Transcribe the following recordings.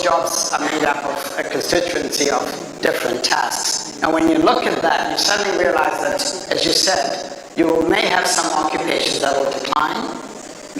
jobs are made up of a constituency of different tasks. And when you look at that, you suddenly realize that, as you said, you may have some occupations that will decline,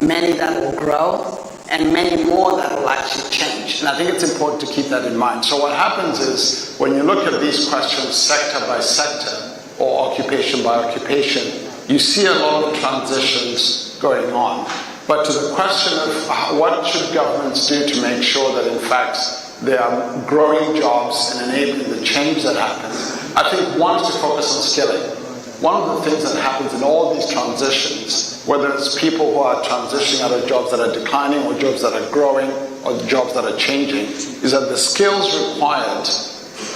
many that will grow, and many more that will actually change. And I think it's important to keep that in mind. So what happens is, when you look at these questions sector by sector, or occupation by occupation, you see a lot of transitions going on. But to the question of what should governments do to make sure that, in fact, there are growing jobs and enabling the change that happens, I think one is to focus on skilling. One of the things that happens in all these transitions, whether it's people who are transitioning out of jobs that are declining or jobs that are growing or jobs that are changing, is that the skills required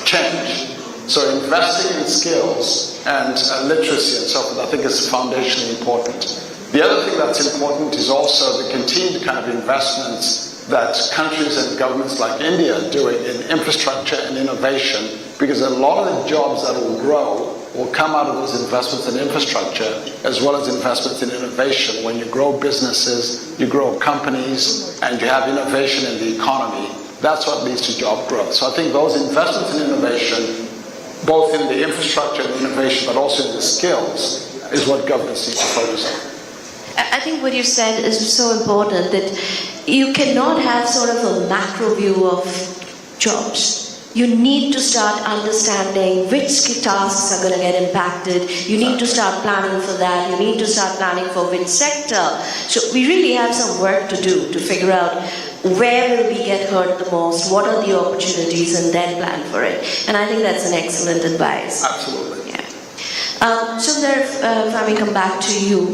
change. So investing in skills and literacy and so forth, I think is foundationally important. The other thing that's important is also the continued kind of investments that countries and governments like India are doing in infrastructure and innovation, because a lot of the jobs that will grow will come out of those investments in infrastructure as well as investments in innovation. When you grow businesses, you grow companies, and you have innovation in the economy, that's what leads to job growth. So I think those investments in innovation, both in the infrastructure and innovation, but also in the skills, is what governments need to focus on. I think what you said is so important, that you cannot have sort of a macro view of jobs. You need to start understanding which tasks are going to get impacted. You need to start planning for that. You need to start planning for which sector. So we really have some work to do to figure out where will we get hurt the most, what are the opportunities, and then plan for it. And I think that's an excellent advice. Absolutely. Yeah. Sundar, if I may come back to you,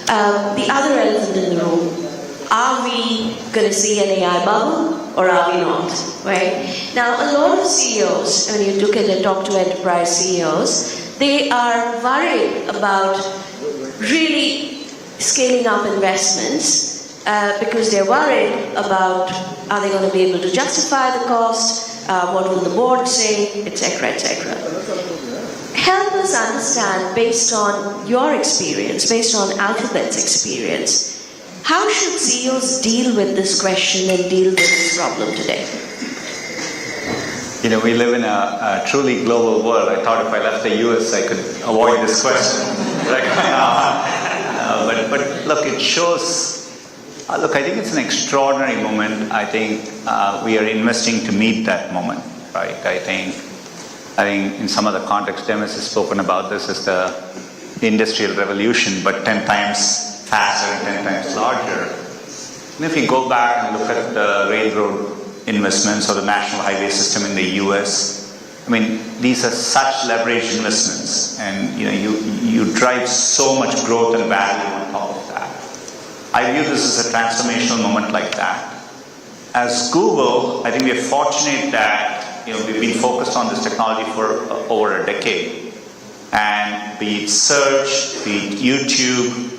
the other elephant in the room, are we going to see an AI bubble or are we not? Right? Now, a lot of CEOs, when you look at the talk to enterprise CEOs, they are worried about really scaling up investments because they're worried about, are they going to be able to justify the cost, what will the board say, etc., etc. Help us understand, based on your experience, based on Alphabet's experience, how should CEOs deal with this question and deal with this problem today? You know, we live in a truly global world. I thought if I left the US, I could avoid this question. But look, it shows, look, I think it's an extraordinary moment. I think we are investing to meet that moment, right? I think in some other context, Demis has spoken about this as the industrial revolution, but 10 times faster and 10 times larger. And if you go back and look at the railroad investments or the national highway system in the US, I mean, these are such leverage investments, and you drive so much growth and value on top of that. I view this as a transformational moment like that. As Google, I think we are fortunate that we've been focused on this technology for over a decade. And be it search, be it YouTube,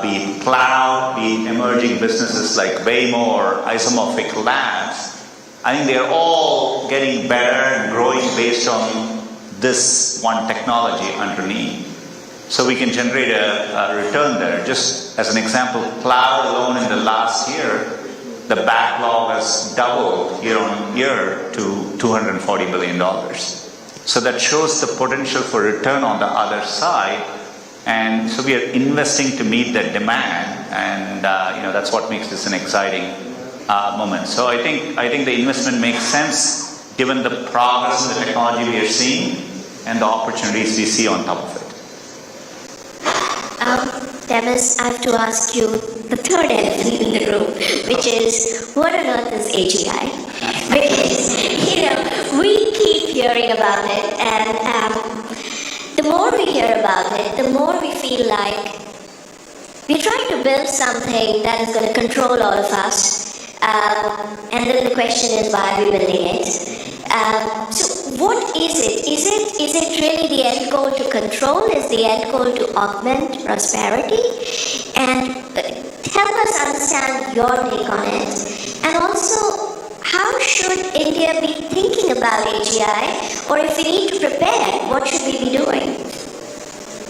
be it cloud, be it emerging businesses like Waymo or isomorphic labs, I think they're all getting better and growing based on this one technology underneath. So we can generate a return there. Just as an example, cloud alone in the last year, the backlog has doubled year on year to $240 billion. So that shows the potential for return on the other side. And so we are investing to meet that demand, and that's what makes this an exciting moment. So I think the investment makes sense given the progress in the technology we are seeing and the opportunities we see on top of it. Demis, I have to ask you the third elephant in the room, which is, what on earth is AGI? Because we keep hearing about it, and the more we hear about it, the more we feel like we're trying to build something that is going to control all of us. And then the question is, why are we building it? So what is it? Is it really the end goal to control? Is the end goal to augment prosperity? And help us understand your take on it. And also, how should India be thinking about AGI? Or if we need to prepare, what should we be doing?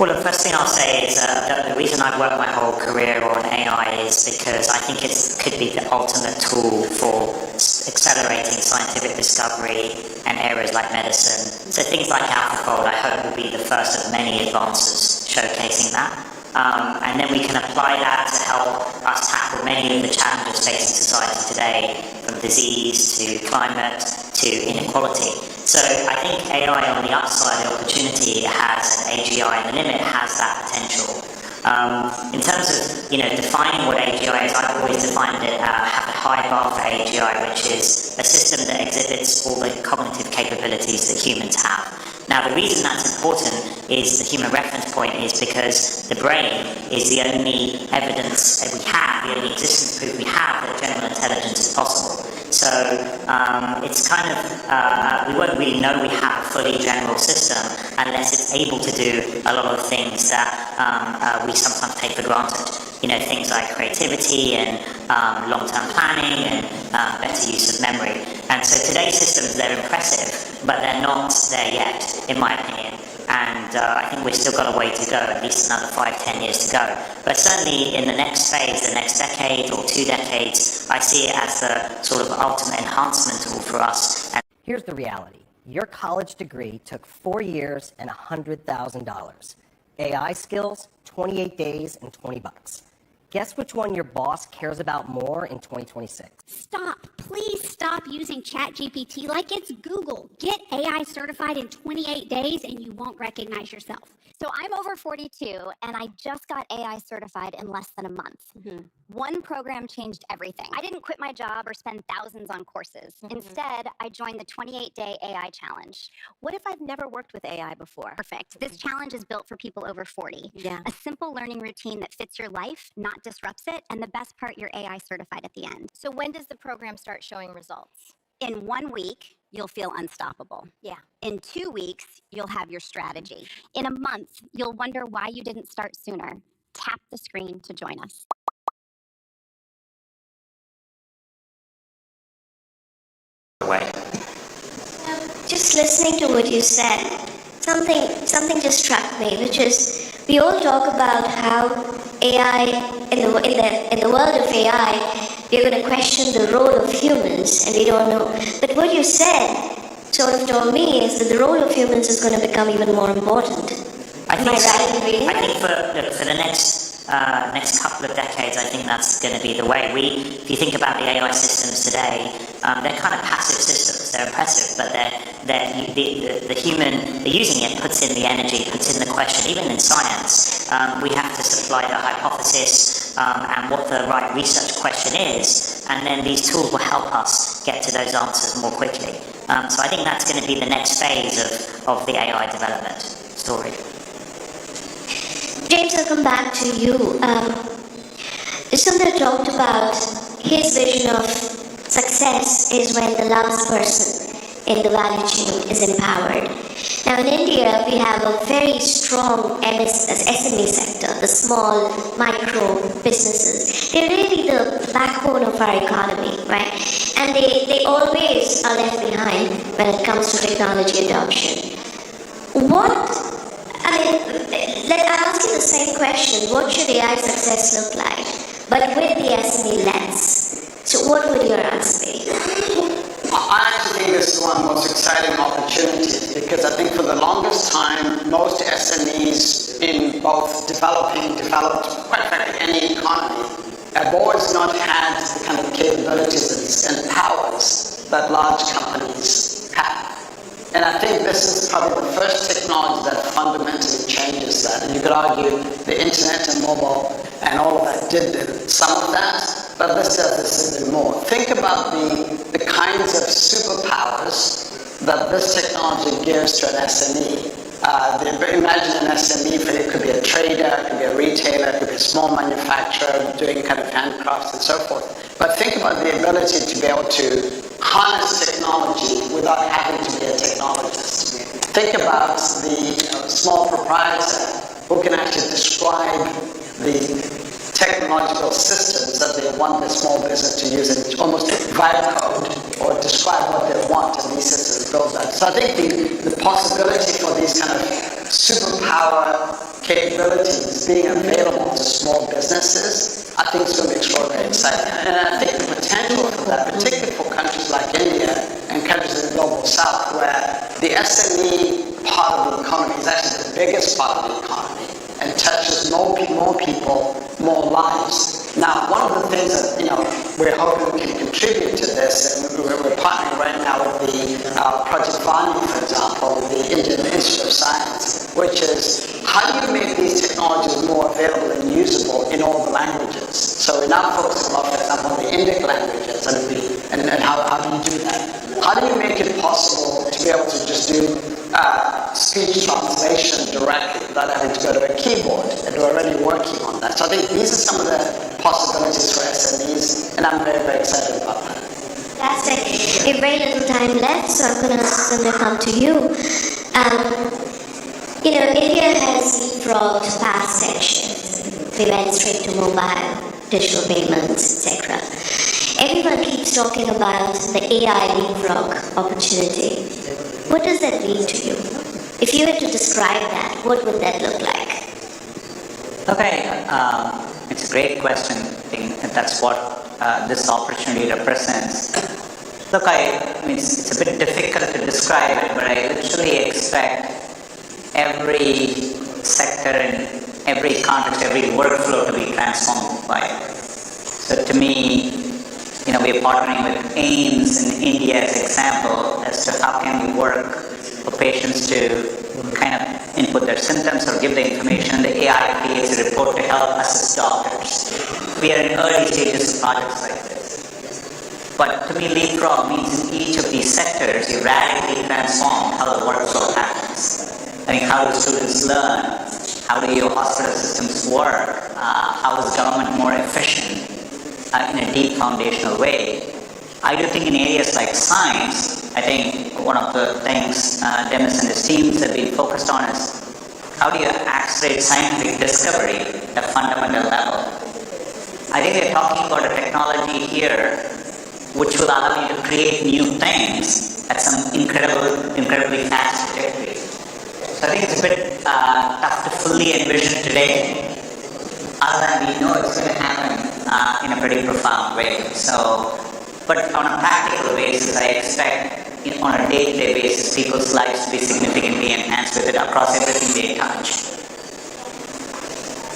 Well, the first thing I'll say is that the reason I've worked my whole career on AI is because I think it could be the ultimate tool for accelerating scientific discovery and areas like medicine. So things like AlphaFold, I hope, will be the first of many advances showcasing that. And then we can apply that to help us tackle many of the challenges facing society today, from disease to climate to inequality. So I think AI on the upside, the opportunity it has, and AGI in the limit has that potential. In terms of defining what AGI is, I've always defined it have a high bar for AGI, which is a system that exhibits all the cognitive capabilities that humans have. Now, the reason that's important is the human reference point is because the brain is the only evidence that we have, the only existence proof we have that general intelligence is possible. So it's kind of, we won't really know we have a fully general system unless it's able to do a lot of things that we sometimes take for granted. Things like creativity and long-term planning and better use of memory. And so today's systems, they're impressive, but they're not there yet, in my opinion. And I think we've still got a way to go, at least another 5-10 years to go. But certainly in the next phase, the next decade or 2 decades, I see it as the sort of ultimate enhancement tool for us. And here's the reality. Your college degree took 4 years and $100,000. AI skills, 28 days and $20. Guess which one your boss cares about more in 2026? Stop. Please stop using ChatGPT like it's Google. Get AI certified in 28 days and you won't recognize yourself. So I'm over 42 and I just got AI certified in less than a month. One program changed everything. I didn't quit my job or spend thousands on courses. Instead, I joined the 28-day AI challenge. What if I've never worked with AI before? Perfect. This challenge is built for people over 40. Yeah. A simple learning routine that fits your life, not disrupts it, and the best part, you're AI certified at the end. So when does the program start showing results? In 1 week, you'll feel unstoppable. Yeah. In 2 weeks, you'll have your strategy. In a month, you'll wonder why you didn't start sooner. Tap the screen to join us. Just listening to what you said, something just struck me, which is we all talk about how AI in the world of AI, we're going to question the role of humans, and we don't know. But what you said sort of told me is that the role of humans is going to become even more important. Am I right in reading? I think for the next couple of decades, I think that's going to be the way. If you think about the AI systems today, they're kind of passive systems. They're impressive, but the human using it puts in the energy, puts in the question. Even in science, we have to supply the hypothesis and what the right research question is, and then these tools will help us get to those answers more quickly. So I think that's going to be the next phase of the AI development story. James, I'll come back to you. Sundar talked about his vision of success is when the last person in the value chain is empowered. Now in India, we have a very strong SME sector, the small micro businesses. They're really the backbone of our economy, right? And they always are left behind when it comes to technology adoption. I'll ask you the same question. What should AI success look like? But with the SME lens. So what would your answer be? I actually think this is one of the most exciting opportunities because I think for the longest time, most SMEs in both developed, quite frankly, any economy, have always not had the kind of capabilities and powers that large companies have. And I think this is probably the first technology that fundamentally changes that. And you could argue the internet and mobile and all of that did some of that, but this does this a bit more. Think about the kinds of superpowers that this technology gives to an SME. Imagine an SME, it could be a trader, it could be a retailer, it could be a small manufacturer doing kind of handcrafts and so forth. But think about the ability to be able to harness technology without having to be a technologist. Think about the small proprietor who can actually describe the technological systems that they want their small business to use and almost write code or describe what they want, and these systems build that. So I think the possibility for these kind of superpower capabilities being available to small businesses, I think it's going to be extraordinarily exciting. And I think the potential for that, particularly for countries like India and countries in the global south, where the SME part of the economy is actually the biggest part of the economy and touches more people, more lives. Now, one of the things that we're hoping we can contribute to this, and we're partnering right now with the Project Vani, for example, the Indian Institute of Science, which is how do you make these technologies more available and usable in all the languages? So we're now focusing a lot, for example, on the Indic languages, and how do you do that? How do you make it possible to be able to just do speech translation directly without having to go to a keyboard? And we're already working on that. So I think these are some of the possibilities for SMEs, and I'm very, very excited about that. Fantastic. We have very little time left, so I'm going to Sundar, come to you. India has leapfrogged past sections. We went straight to mobile, digital payments, etc. Everyone keeps talking about the AI leapfrog opportunity. What does that mean to you? If you had to describe that, what would that look like? Okay, it's a great question. I think that's what this opportunity represents. Look, I mean, it's a bit difficult to describe it, but I literally expect every sector and every context, every workflow to be transformed by it. So to me, we're partnering with AIMS in India as an example as to how can we work for patients to kind of input their symptoms or give the information. The AI creates a report to help assist doctors. We are in early stages of projects like this. But to me, leapfrog means in each of these sectors, you radically transform how the workflow happens. I mean, how do students learn? How do your hospital systems work? How is government more efficient in a deep foundational way? I do think in areas like science, I think one of the things Demis and his teams have been focused on is how do you accelerate scientific discovery at a fundamental level? I think they're talking about a technology here which will allow you to create new things at some incredibly fast trajectory. So I think it's a bit tough to fully envision today, other than we know it's going to happen in a pretty profound way. So, but on a practical basis, I expect on a day-to-day basis people's lives to be significantly enhanced with it across everything they touch.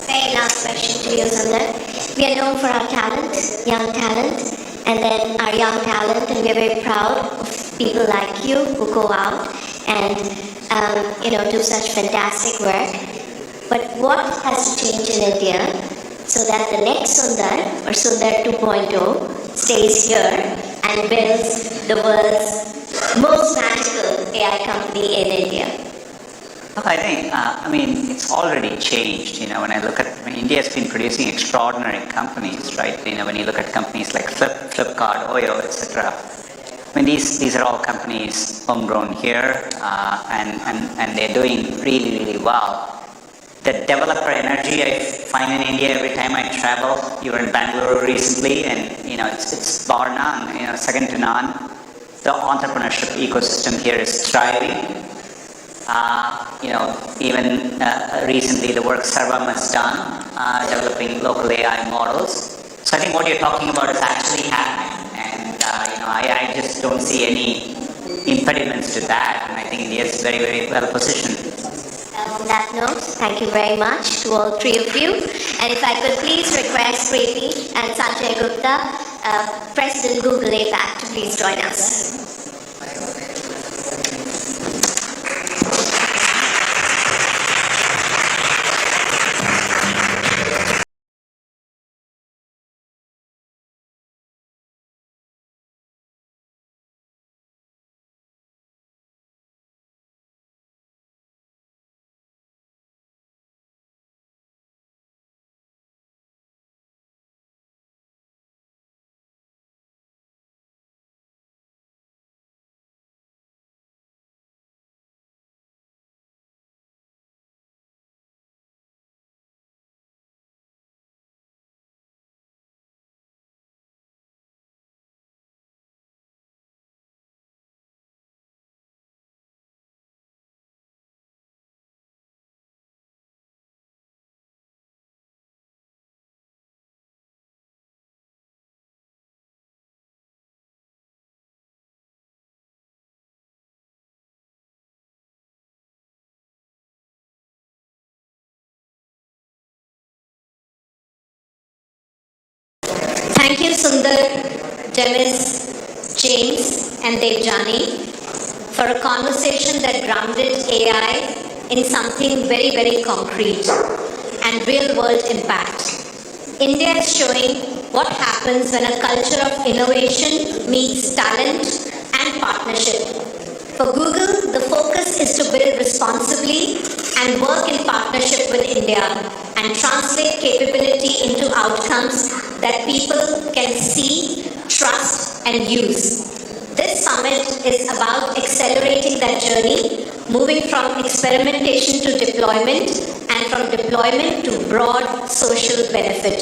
Very last question to you, Sundar. We are known for our talent, young talent, and then our young talent, and we are very proud of people like you who go out and do such fantastic work. But what has to change in India so that the next Sundar, or Sundar 2.0, stays here and builds the world's most magical AI company in India? Look, I think, it's already changed. When I look at, India's been producing extraordinary companies, right? When you look at companies like Flipkart, Oyo, etc. These are all companies homegrown here, and they're doing really, really well. The developer energy I find in India every time I travel. You were in Bangalore recently, and it's bar none, second to none. The entrepreneurship ecosystem here is thriving. Even recently the work Sarvam has done, developing local AI models. So I think what you're talking about is actually happening, and I just don't see any impediments to that, and I think India is very, very well positioned. On that note, thank you very much to all three of you. And if I could please request Preeti and Sanjay Gupta, President Google APAC, to please join us. Thank you, Sundar, Demis, James, and Devjani, for a conversation that grounded AI in something very, very concrete and real-world impact. India is showing what happens when a culture of innovation meets talent and partnership. For Google, the focus is to build responsibly and work in partnership with India and translate capability into outcomes that people can see, trust, and use. This summit is about accelerating that journey, moving from experimentation to deployment and from deployment to broad social benefit.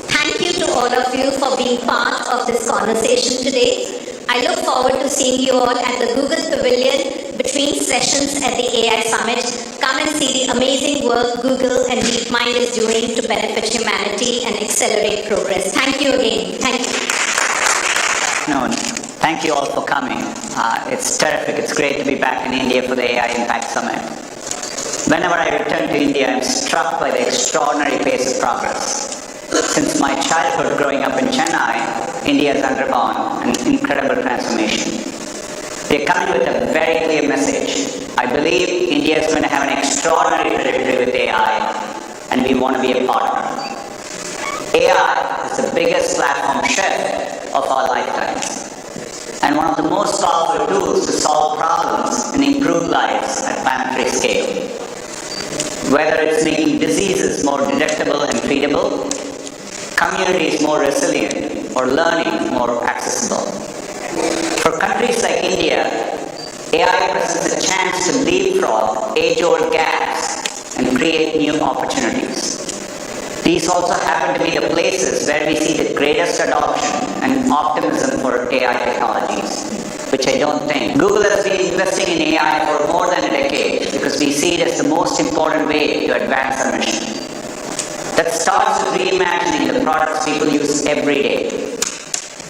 Thank you to all of you for being part of this conversation today. I look forward to seeing you all at the Google Pavilion between sessions at the AI Summit. Come and see the amazing work Google and DeepMind is doing to benefit humanity and accelerate progress. Thank you again. Thank you. No, thank you all for coming. It's terrific. It's great to be back in India for the AI Impact Summit. Whenever I return to India, I'm struck by the extraordinary pace of progress. Since my childhood growing up in Chennai, India has undergone an incredible transformation. We're coming with a very clear message. I believe India is going to have an extraordinary trajectory with AI, and we want to be a partner. AI is the biggest platform shift of our lifetimes, and one of the most powerful tools to solve problems and improve lives at planetary scale. Whether it's making diseases more detectable and treatable, communities more resilient, or learning more accessible. For countries like India, AI presents a chance to leapfrog age-old gaps and create new opportunities. These also happen to be the places where we see the greatest adoption and optimism for AI technologies, which I don't think. Google has been investing in AI for more than a decade because we see it as the most important way to advance our mission. That starts with reimagining the products people use every day.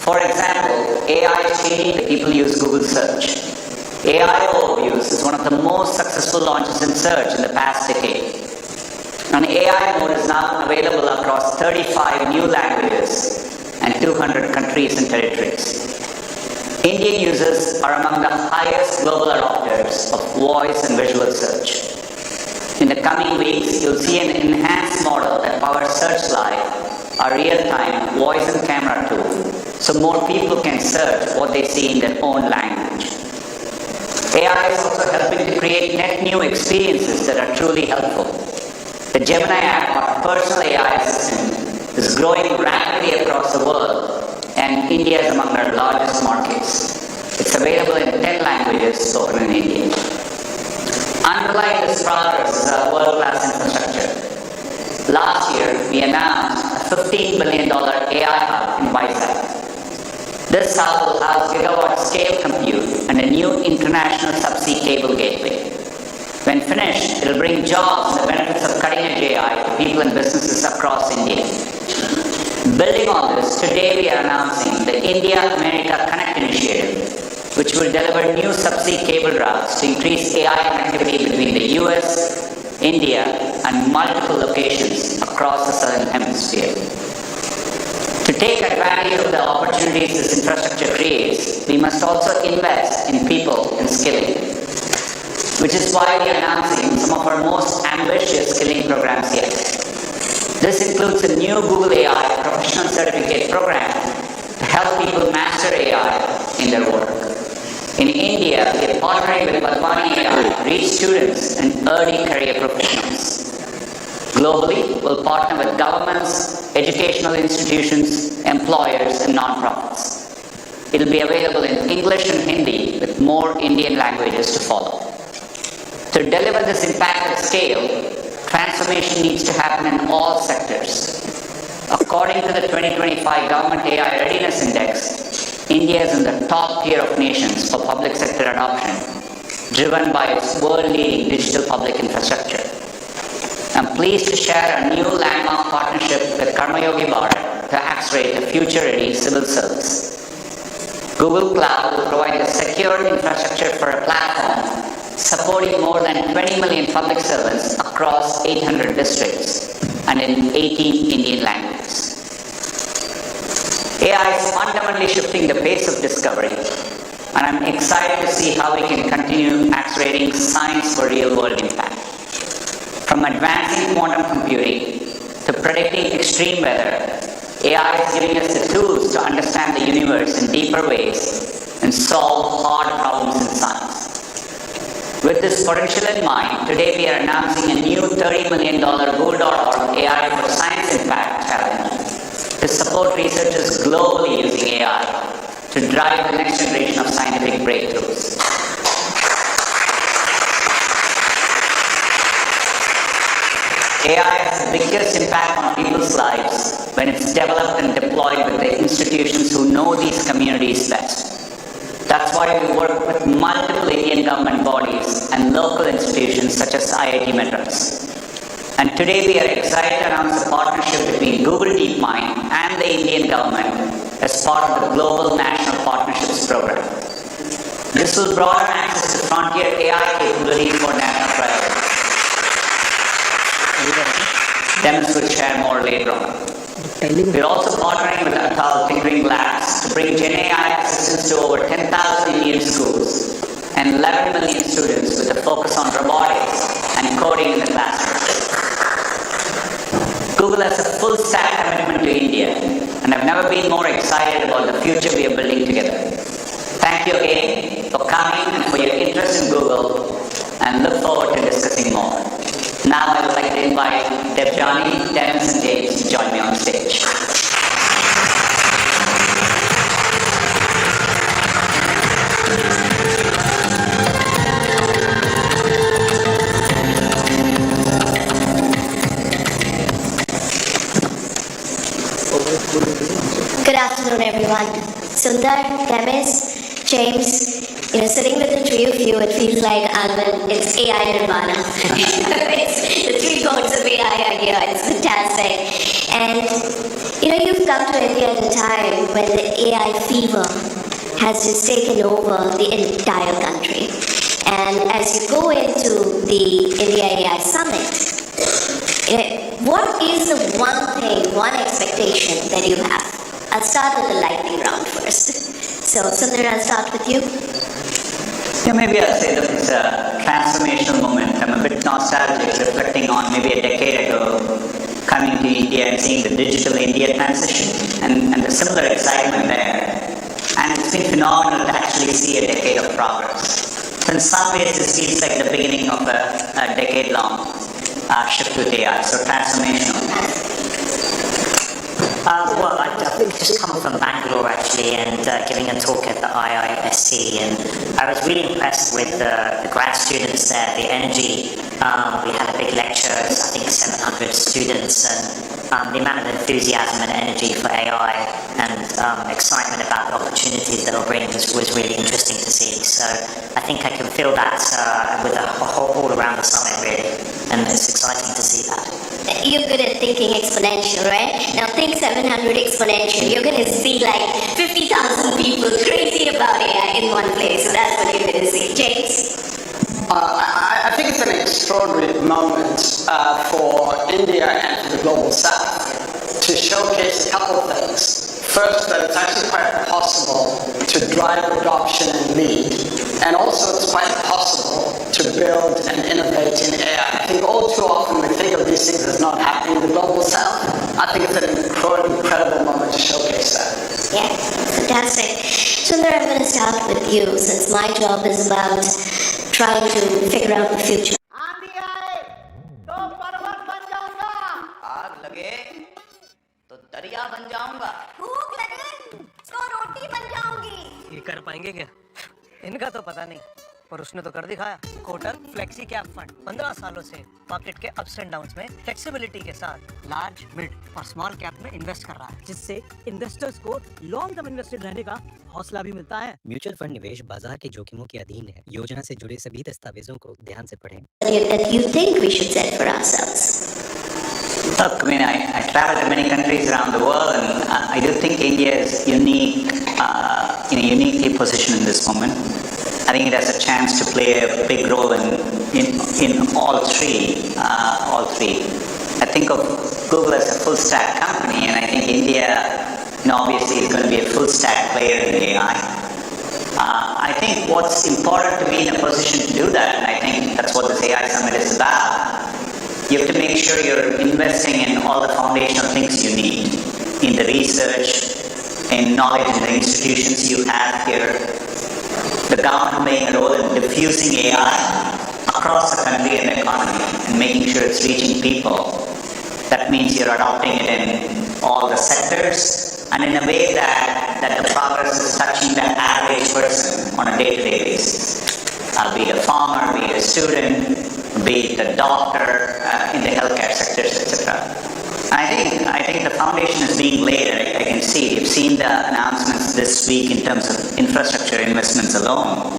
For example, AI is changing the people use Google Search. AI Overviews is one of the most successful launches in search in the past decade. An AI mode is now available across 35 new languages and 200 countries and territories. Indian users are among the highest global adopters of voice and visual search. In the coming weeks, you'll see an enhanced model that powers Search Live, our real-time voice and camera tool, so more people can search what they see in their own language. AI is also helping to create net new experiences that are truly helpful. The Gemini app, our personal AI assistant, is growing rapidly across the world, and India is among our largest markets. It's available in 10 languages spoken in India. Underlying this progress is our world-class infrastructure. Last year, we announced a $15 billion AI hub in Vizag. This hub will house gigawatt-scale compute and a new international subsea cable gateway. When finished, it will bring jobs and the benefits of cutting-edge AI to people and businesses across India. Building on this, today we are announcing the India-America Connect initiative, which will deliver new subsea cable routes to increase AI connectivity between the US, India, and multiple locations across the southern hemisphere. To take advantage of the opportunities this infrastructure creates, we must also invest in people and skilling, which is why we are announcing some of our most ambitious skilling programs yet. This includes a new Google AI professional certificate program to help people master AI in their work. In India, we are partnering with Padmani AI to reach students and early career professionals. Globally, we'll partner with governments, educational institutions, employers, and nonprofits. It will be available in English and Hindi with more Indian languages to follow. To deliver this impact at scale, transformation needs to happen in all sectors. According to the 2025 Government AI Readiness Index, India is in the top tier of nations for public sector adoption, driven by its world-leading digital public infrastructure. I'm pleased to share a new landmark partnership with Karmayogi Bharat to accelerate a future-ready civil service. Google Cloud will provide a secure infrastructure for a platform supporting more than 20 million public servants across 800 districts and in 18 Indian languages. AI is fundamentally shifting the pace of discovery, and I'm excited to see how we can continue accelerating science for real-world impact. From advancing quantum computing to predicting extreme weather, AI is giving us the tools to understand the universe in deeper ways and solve hard problems in science. With this potential in mind, today we are announcing a new $30 million Google.org AI for Science Impact Challenge to support researchers globally using AI to drive the next generation of scientific breakthroughs. AI has the biggest impact on people's lives when it's developed and deployed with the institutions who know these communities best. That's why we work with multiple Indian government bodies and local institutions such as IIT Madras. And today we are excited to announce a partnership between Google DeepMind and the Indian government as part of the Global National Partnerships Program. This will broaden access to frontier AI capabilities for national priorities. Demis will share more later on. We're also partnering with Atal Tinkering Labs to bring Gen AI assistance to over 10,000 Indian schools and 11 million students with a focus on robotics and coding in the classroom. Google has a full stack commitment to India, and I've never been more excited about the future we are building together. Thank you again for coming and for your interest in Google, and look forward to discussing more. Now I would like to invite Debjani, Demis, and James to join me on stage. Good afternoon, everyone. Sundar, Demis, James, sitting with the three of you, it feels like it's AI Nirvana. It's the three gods of AI are here. It's fantastic. And, you've come to India at a time when the AI fever has just taken over the entire country. And as you go into the India AI Summit, what is the one expectation that you have? I'll start with the lightning round first. So, Sundar, I'll start with you. Yeah, maybe I'll say that it's a transformational moment. I'm a bit nostalgic, reflecting on maybe a decade ago, coming to India and seeing the digital India transition and the similar excitement there. And it's been phenomenal to actually see a decade of progress. So in some ways, this feels like the beginning of a decade-long shift with AI, so transformational. Well, I've just come from Bangalore actually and giving a talk at the IISC, and I was really impressed with the grad students there, the energy. We had a big lecture, I think 700 students, and the amount of enthusiasm and energy for AI and excitement about the opportunities that it'll bring was really interesting to see. So I think I can feel that with all around the summit really, and it's exciting to see that. You're good at thinking exponential, right? Now think 700 exponential. You're going to see like 50,000 people crazy about AI in one place. So that's what you're going to see. James? I think it's an extraordinary moment for India and for the global south to showcase a couple of things. First, that it's actually quite possible to drive adoption and lead. And also it's quite possible to build and innovate in AI. I think all too often we think of these things as not happening in the global south. I think it's an incredible moment to showcase that. Yeah, fantastic. Sundar, I'm going to start with you since my job is about trying to figure out the future. ये कर पाएंगे क्या? इनका तो पता नहीं, पर उसने तो कर दिखाया। कोटक फ्लेक्सी कैप फंड 15 सालों से मार्केट के अप्स एंड डाउन्स में फ्लेक्सिबिलिटी के साथ लार्ज, मिड और स्मॉल कैप में इन्वेस्ट कर रहा है, जिससे इन्वेस्टर्स को लॉन्ग टर्म इन्वेस्टेड रहने का हौसला भी मिलता है। म्यूचुअल फंड निवेश बाजार के जोखिमों के अधीन है। योजना से जुड़े सभी दस्तावेजों को ध्यान से पढ़ें। That you think we should set for ourselves? Look, I travel to many countries around the world, and I do think India is uniquely positioned in this moment. I think it has a chance to play a big role in all three. I think of Google as a full stack company, and I think India obviously is going to be a full stack player in AI. I think what's important to be in a position to do that, and I think that's what this AI Summit is about, you have to make sure you're investing in all the foundational things you need, in the research, in knowledge in the institutions you have here, the government playing a role in diffusing AI across the country and the economy, and making sure it's reaching people. That means you're adopting it in all the sectors, and in a way that the progress is touching the average person on a day-to-day basis. Be it a farmer, be it a student, be it a doctor in the healthcare sectors, etc. I think the foundation is being laid. I can see. You've seen the announcements this week in terms of infrastructure investments alone.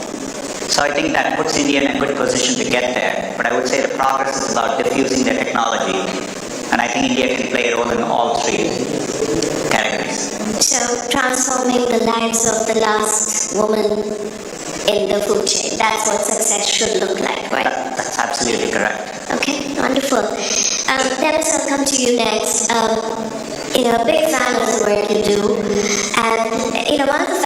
So I think that puts India in a good position to get there. But I would say the progress is about diffusing the technology. And I think India can play a role in all three categories. So transforming the lives of the last woman in the food chain, that's what success should look like, right? That's absolutely correct. Okay, wonderful. Demis, I'll come to you next. A big fan of the work you do. And, one of the